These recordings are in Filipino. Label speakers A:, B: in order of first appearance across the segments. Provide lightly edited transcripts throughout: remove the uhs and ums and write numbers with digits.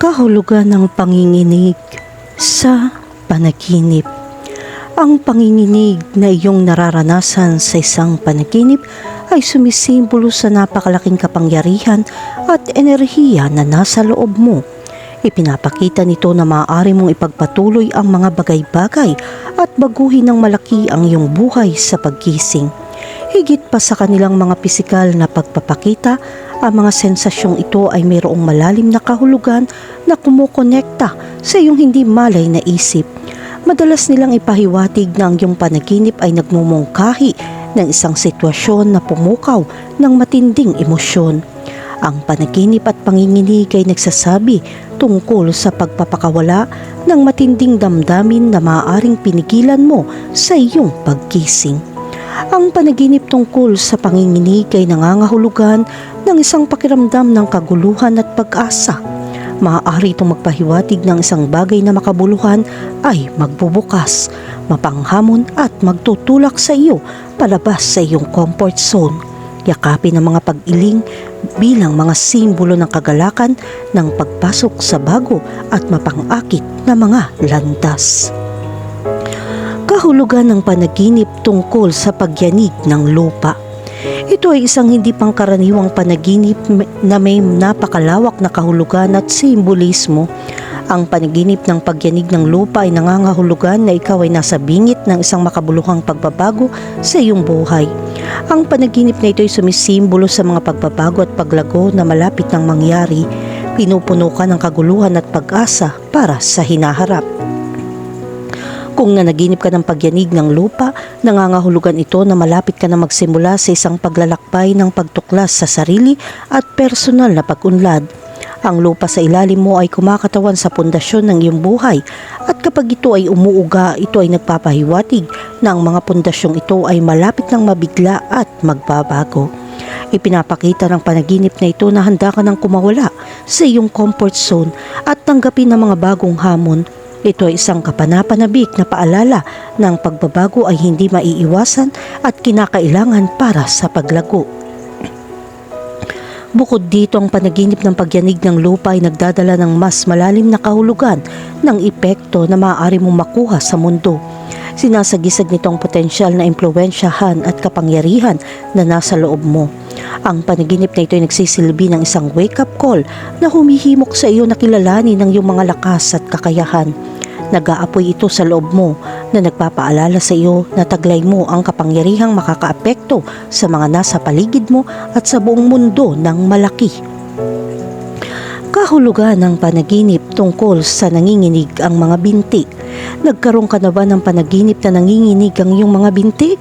A: Kahulugan ng panginginig sa panaginip. Ang panginginig na iyong nararanasan sa isang panaginip ay sumisimbolo sa napakalaking kapangyarihan at enerhiya na nasa loob mo. Ipinapakita nito na maaari mong ipagpatuloy ang mga bagay-bagay at baguhin ng malaki ang iyong buhay sa paggising. Higit pa sa kanilang mga pisikal na pagpapakita, ang mga sensasyong ito ay mayroong malalim na kahulugan na kumukonekta sa iyong hindi malay na isip. Madalas nilang ipahiwatig na ang iyong panaginip ay nagmumungkahi ng isang sitwasyon na pumukaw ng matinding emosyon. Ang panaginip at panginginig ay nagsasabi tungkol sa pagpapakawala ng matinding damdamin na maaaring pinigilan mo sa iyong paggising. Ang panaginip tungkol sa panginginig ay nangangahulugan ng isang pakiramdam ng kaguluhan at pag-asa. Maaari itong magpahiwatig ng isang bagay na makabuluhan ay magbubukas, mapanghamon at magtutulak sa iyo palabas sa iyong comfort zone. Yakapin ang mga pag-iling bilang mga simbolo ng kagalakan ng pagpasok sa bago at mapangakit na mga landas. Kahulugan ng panaginip tungkol sa pagyanig ng lupa. Ito ay isang hindi pangkaraniwang panaginip na may napakalawak na kahulugan at simbolismo. Ang panaginip ng pagyanig ng lupa ay nangangahulugan na ikaw ay nasa bingit ng isang makabuluhang pagbabago sa iyong buhay. Ang panaginip na ito ay sumisimbolo sa mga pagbabago at paglago na malapit nang mangyari. Pinupuno ka ng kaguluhan at pag-asa para sa hinaharap. Kung nanaginip ka ng pagyanig ng lupa, nangangahulugan ito na malapit ka na magsimula sa isang paglalakbay ng pagtuklas sa sarili at personal na pag-unlad. Ang lupa sa ilalim mo ay kumakatawan sa pundasyon ng iyong buhay at kapag ito ay umuuga, ito ay nagpapahiwatig na ang mga pundasyong ito ay malapit ng mabigla at magbabago. Ipinapakita ng panaginip na ito na handa ka ng kumawala sa iyong comfort zone at tanggapin ang mga bagong hamon. Ito ay isang kapanapanabik na paalala na ang pagbabago ay hindi maiiwasan at kinakailangan para sa paglago. Bukod dito, ang panaginip ng pagyanig ng lupa ay nagdadala ng mas malalim na kahulugan ng epekto na maaari mong makuha sa mundo. Sinasagisag nito ang potensyal na impluwensyahan at kapangyarihan na nasa loob mo. Ang panaginip na ito ay nagsisilbi ng isang wake-up call na humihimok sa iyo na kilalanin ng iyong mga lakas at kakayahan. Nag-aapoy ito sa loob mo na nagpapaalala sa iyo na taglay mo ang kapangyarihang makakaapekto sa mga nasa paligid mo at sa buong mundo ng malaki. Kahulugan ng panaginip tungkol sa nanginginig ang mga binti. Nagkaroon ka na ba ng panaginip na nanginginig ang iyong mga binti?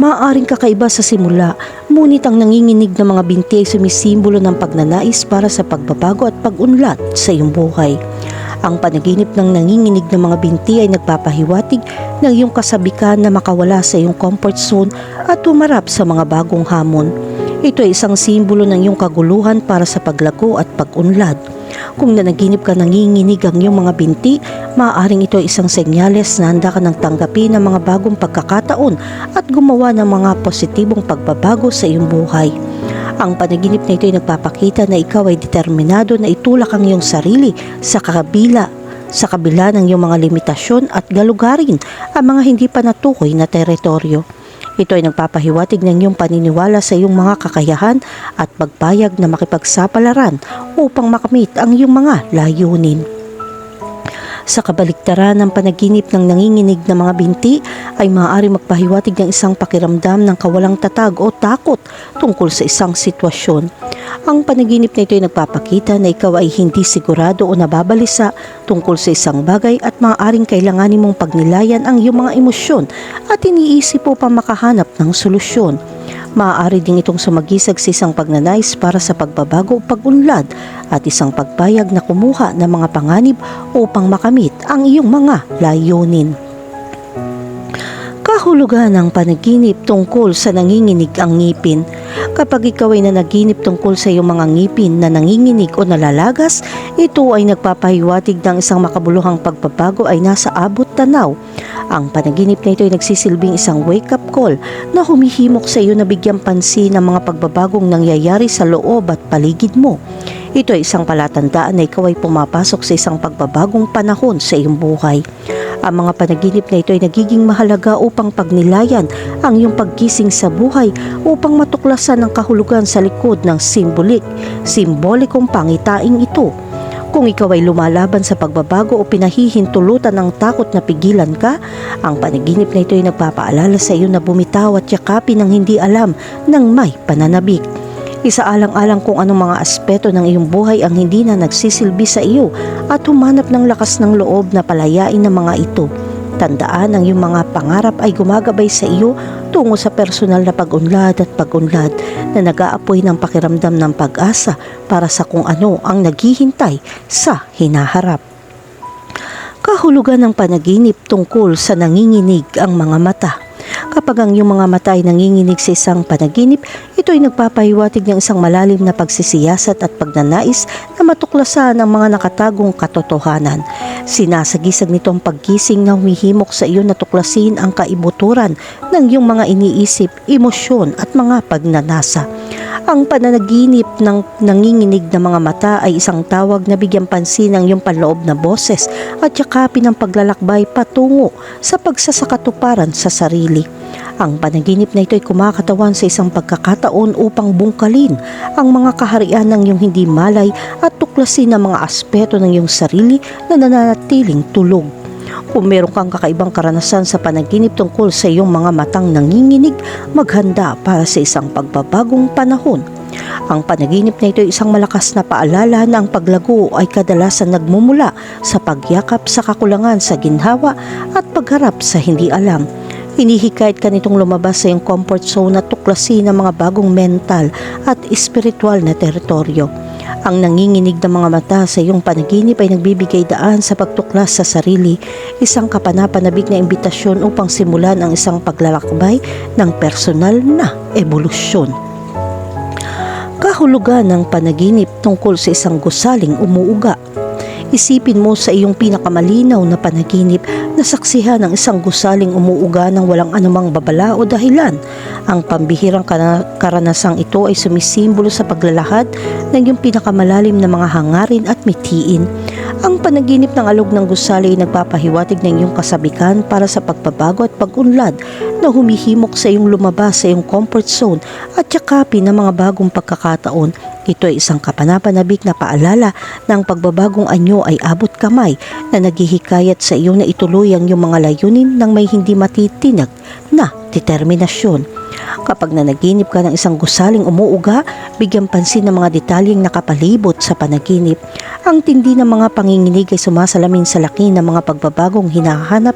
A: Maaaring kakaiba sa simula, ngunit ang nanginginig ng mga binti ay sumisimbolo ng pagnanais para sa pagbabago at pag-unlad sa iyong buhay. Ang panaginip ng nanginginig ng mga binti ay nagpapahiwatig ng iyong kasabikan na makawala sa iyong comfort zone at humarap sa mga bagong hamon. Ito ay isang simbolo ng iyong kaguluhan para sa paglago at pag-unlad. Kung nanaginip ka nanginginig ang iyong mga binti, maaaring ito ay isang senyales na handa ka ng tanggapin ng mga bagong pagkakataon at gumawa ng mga positibong pagbabago sa iyong buhay. Ang panaginip na ito ay nagpapakita na ikaw ay determinado na itulak ang iyong sarili sa kabila ng iyong mga limitasyon at galugarin ang mga hindi pa natukoy na teritoryo. Ito ay nagpapahiwatig ng iyong paniniwala sa iyong mga kakayahan at pagpayag na makipagsapalaran upang makamit ang iyong mga layunin. Sa kabaliktaran ng panaginip ng nanginginig na mga binti ay maaari magpahiwatig ng isang pakiramdam ng kawalang tatag o takot tungkol sa isang sitwasyon. Ang panaginip na ito ay nagpapakita na ikaw ay hindi sigurado o nababalisa tungkol sa isang bagay at maaaring kailanganin mong pagnilayan ang iyong mga emosyon at iniisip upang makahanap ng solusyon. Maaari din itong sumagisag sa isang pagnanais para sa pagbabago o pag-unlad at isang pagpayag na kumuha ng mga panganib upang makamit ang iyong mga layunin. Kahulugan ng panaginip tungkol sa nanginginig ang ngipin. Kapag ikaw ay nanaginip tungkol sa iyong mga ngipin na nanginginig o nalalagas, ito ay nagpapahiwatig ng isang makabuluhang pagbabago ay nasa abot tanaw. Ang panaginip na ito ay nagsisilbing isang wake-up call na humihimok sa iyo na bigyang pansin ang mga pagbabagong nangyayari sa loob at paligid mo. Ito ay isang palatandaan na ikaw ay pumapasok sa isang pagbabagong panahon sa iyong buhay. Ang mga panaginip na ito ay nagiging mahalaga upang pagnilayan ang iyong paggising sa buhay upang matuklasan ang kahulugan sa likod ng simbolikong pangitaing ito. Kung ikaw ay lumalaban sa pagbabago o pinahihintulutan ng takot na pigilan ka, ang panaginip na ito ay nagpapaalala sa iyo na bumitaw at yakapin ng hindi alam ng may pananabik. Isaalang-alang kung anong mga aspeto ng iyong buhay ang hindi na nagsisilbi sa iyo at humanap ng lakas ng loob na palayain ng mga ito. Tandaan ang iyong mga pangarap ay gumagabay sa iyo tungo sa personal na pag-unlad at pag-unlad na nag-aapoy ng pakiramdam ng pag-asa para sa kung ano ang naghihintay sa hinaharap. Kahulugan ng panaginip tungkol sa nanginginig ang mga mata. Kapag ang iyong mga mata ay nanginginig sa isang panaginip, ito ay nagpapahiwatig ng isang malalim na pagsisiyasat at pagnanais na matuklasan ang mga nakatagong katotohanan. Sinasagisag nito ang paggising na humihimok sa iyo na tuklasin ang kaibuturan ng iyong mga iniisip, emosyon at mga pagnanasa. Ang pananaginip ng nanginginig na mga mata ay isang tawag na bigyan pansin ng iyong panloob na boses at yakapin ang paglalakbay patungo sa pagsasakatuparan sa sarili. Ang panaginip na ito ay kumakatawan sa isang pagkakataon upang bungkalin ang mga kaharian ng iyong hindi malay at tuklasin ang mga aspeto ng iyong sarili na nananatiling tulog. Kung meron kang kakaibang karanasan sa panaginip tungkol sa iyong mga matang nanginginig, maghanda para sa isang pagbabagong panahon. Ang panaginip na ito ay isang malakas na paalala na ang paglago ay kadalasan nagmumula sa pagyakap sa kakulangan sa ginhawa at pagharap sa hindi alam. Hinihikayat ka nitong lumabas sa iyong comfort zone at tuklasin ang mga bagong mental at espiritual na teritoryo. Ang nanginginig ng mga mata sa iyong panaginip ay nagbibigay daan sa pagtuklas sa sarili, isang kapanapanabik na imbitasyon upang simulan ang isang paglalakbay ng personal na ebolusyon. Kahulugan ng panaginip tungkol sa isang gusaling umuuga. Isipin mo sa iyong pinakamalinaw na panaginip na saksihan ng isang gusaling umuuga ng walang anumang babala o dahilan. Ang pambihirang karanasang ito ay sumisimbolo sa paglalahad ng iyong pinakamalalim na mga hangarin at mithiin. Ang panaginip ng alog ng gusali ay nagpapahiwatig ng iyong kasabikan para sa pagbabago at pag-unlad na humihimok sa iyong lumabas sa iyong comfort zone at yakapin ng mga bagong pagkakataon. Ito ay isang kapanapanabik na paalala na ang pagbabagong anyo ay abot kamay na naghihikayat sa iyo na ituloy ang iyong mga layunin ng may hindi matitinag na determinasyon. Kapag nanaginip ka ng isang gusaling umuuga, bigyan pansin ng mga detalyeng nakapalibot sa panaginip. Ang tindi ng mga panginginig ay sumasalamin sa laki ng mga pagbabagong hinahanap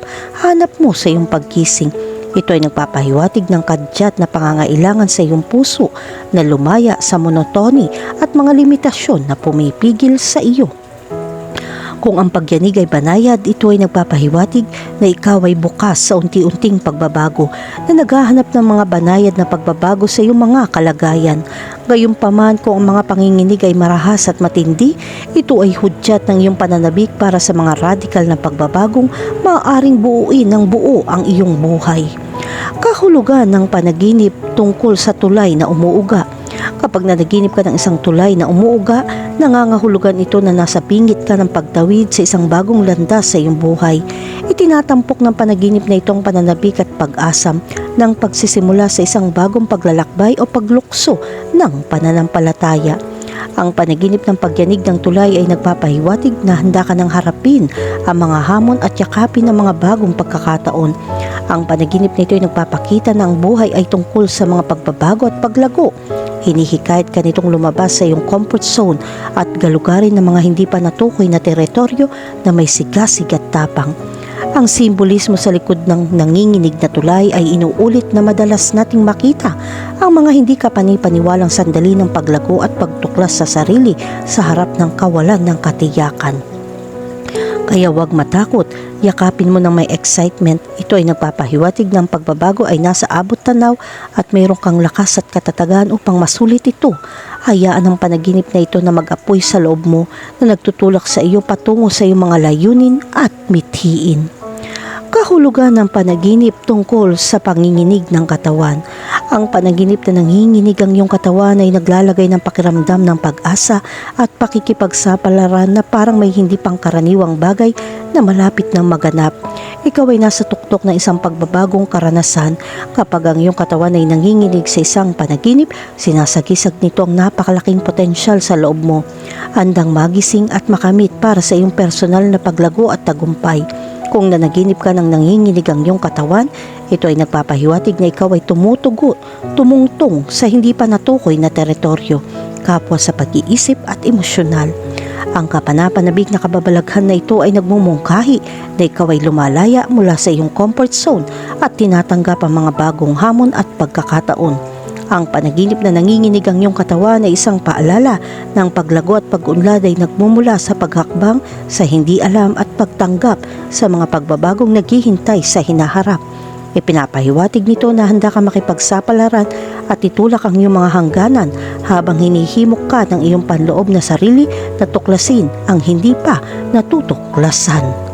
A: mo sa iyong paggising. Ito ay nagpapahiwatig ng kadyat na pangangailangan sa iyong puso na lumaya sa monotony at mga limitasyon na pumipigil sa iyo. Kung ang pagyanig ay banayad, ito ay nagpapahiwatig na ikaw ay bukas sa unti-unting pagbabago na naghahanap ng mga banayad na pagbabago sa iyong mga kalagayan. Gayunpaman, kung ang mga panginginig ay marahas at matindi, ito ay hudyat ng iyong pananabik para sa mga radikal na pagbabagong maaaring buuin ng buo ang iyong buhay. Kahulugan ng panaginip tungkol sa tulay na umuuga. Kapag nanaginip ka ng isang tulay na umuuga, nangangahulugan ito na nasa pingit ka ng pagtawid sa isang bagong landas sa iyong buhay. Itinatampok ng panaginip na itong pananabik at pag-asam ng pagsisimula sa isang bagong paglalakbay o paglukso ng pananampalataya. Ang panaginip ng pagyanig ng tulay ay nagpapahiwatig na handa ka nang harapin ang mga hamon at yakapin ang mga bagong pagkakataon. Ang panaginip na ito ay nagpapakita na ang buhay ay tungkol sa mga pagbabago at paglago. Hinihikayat ka nitong lumabas sa iyong comfort zone at galugarin ng mga hindi pa natukoy na teritoryo na may sigasig at tapang. Ang simbolismo sa likod ng nanginginig na tulay ay inuulit na madalas nating makita ang mga hindi kapani-paniwalang sandali ng paglago at pagtuklas sa sarili sa harap ng kawalan ng katiyakan. Kaya huwag matakot, yakapin mo ng may excitement. Ito ay nagpapahiwatig ng pagbabago ay nasa abot tanaw at mayroon kang lakas at katatagan upang masulit ito. Hayaan ang panaginip na ito na mag-apoy sa loob mo na nagtutulak sa iyo patungo sa iyong mga layunin at mithiin. Kahulugan ng panaginip tungkol sa panginginig ng katawan. Ang panaginip na nanginginig ang iyong katawan ay naglalagay ng pakiramdam ng pag-asa at pakikipagsapalaran na parang may hindi pangkaraniwang bagay na malapit ng maganap. Ikaw ay nasa tuktok ng isang pagbabagong karanasan. Kapag ang iyong katawan ay nanginginig sa isang panaginip, sinasagisag nito ang napakalaking potensyal sa loob mo. Handang magising at makamit para sa iyong personal na paglago at tagumpay. Kung nanaginip ka ng nanginginig ang iyong katawan, ito ay nagpapahiwatig na ikaw ay tumutugot, tumungtong sa hindi pa natukoy na teritoryo, kapwa sa pag-iisip at emosyonal. Ang kapanapanabik na kababalaghan na ito ay nagmumungkahi na ikaw ay lumalaya mula sa iyong comfort zone at tinatanggap ang mga bagong hamon at pagkakataon. Ang panaginip na nanginginig ang iyong katawan ay isang paalala ng paglago at pag-unlad ay nagmumula sa paghakbang sa hindi alam at pagtanggap sa mga pagbabagong naghihintay sa hinaharap. Ipinapahiwatig nito na handa ka makipagsapalaran at itulak ang iyong mga hangganan habang hinihimok ka ng iyong panloob na sarili na tuklasin ang hindi pa natutuklasan.